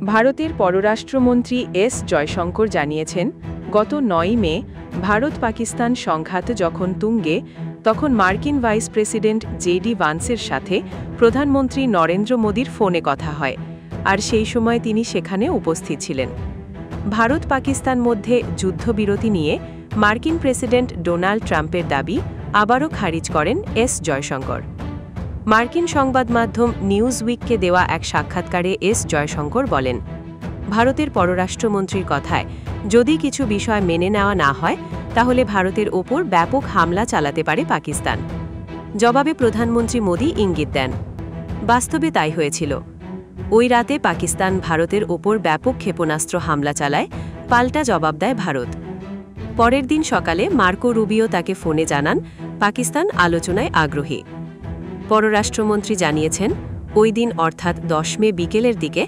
ভারতের পররাষ্ট্রমন্ত্রী এস জয়শঙ্কর জানিয়েছেন, গত ৯ মে ভারত পাকিস্তান সংঘাত যখন তুঙ্গে, তখন মার্কিন ভাইস প্রেসিডেন্ট জেডি ভান্সের সাথে প্রধানমন্ত্রী নরেন্দ্র মোদীর ফোনে কথা হয়, আর সেই সময় তিনি সেখানে উপস্থিত ছিলেন। ভারত পাকিস্তান মধ্যে যুদ্ধবিরতি নিয়ে মার্কিন প্রেসিডেন্ট ডোনাল্ড ট্রাম্পের দাবি আবারও খারিজ করেন এস জয়শঙ্কর। মার্কিন সংবাদ মাধ্যম নিউজউইককে দেওয়া এক সাক্ষাৎকারে এস জয়শঙ্কর বলেন, ভারতের পররাষ্ট্রমন্ত্রীর কথায় যদি কিছু বিষয় মেনে নেওয়া না হয় তাহলে ভারতের ওপর ব্যাপক হামলা চালাতে পারে পাকিস্তান। জবাবে প্রধানমন্ত্রী মোদী ইঙ্গিত দেন, বাস্তবে তাই হয়েছিল। ওই রাতে পাকিস্তান ভারতের ওপর ব্যাপক ক্ষেপণাস্ত্র হামলা চালায়, পাল্টা জবাব দেয় ভারত। পরের দিন সকালে মার্কো রুবিও তাকে ফোনে জানান পাকিস্তান আলোচনায় আগ্রহী। পররাষ্ট্রমন্ত্রী জানিয়েছেন, ওই দিন অর্থাৎ ১০ মে বিকেলের দিকে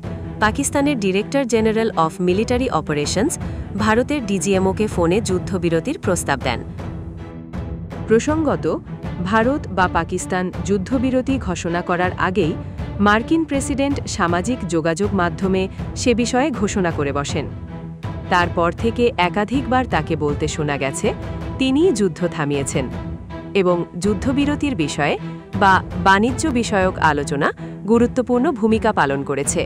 পাকিস্তানের director general of military operations ভারতের ডিজিএমওকে ফোনে যুদ্ধবিরতির প্রস্তাব দেন। প্রসঙ্গত, ভারত বা পাকিস্তান যুদ্ধবিরতি ঘোষণা করার আগেই মার্কিন প্রেসিডেন্ট সামাজিক যোগাযোগ মাধ্যমে সে বিষয়ে ঘোষণা করে বসেন। তারপর থেকে একাধিকবার তাকে বলতে শোনা গেছে তিনিই যুদ্ধ থামিয়েছেন এবং যুদ্ধবিরতির বিষয়ে বা বাণিজ্য বিষয়ক আলোচনা গুরুত্বপূর্ণ ভূমিকা পালন করেছে।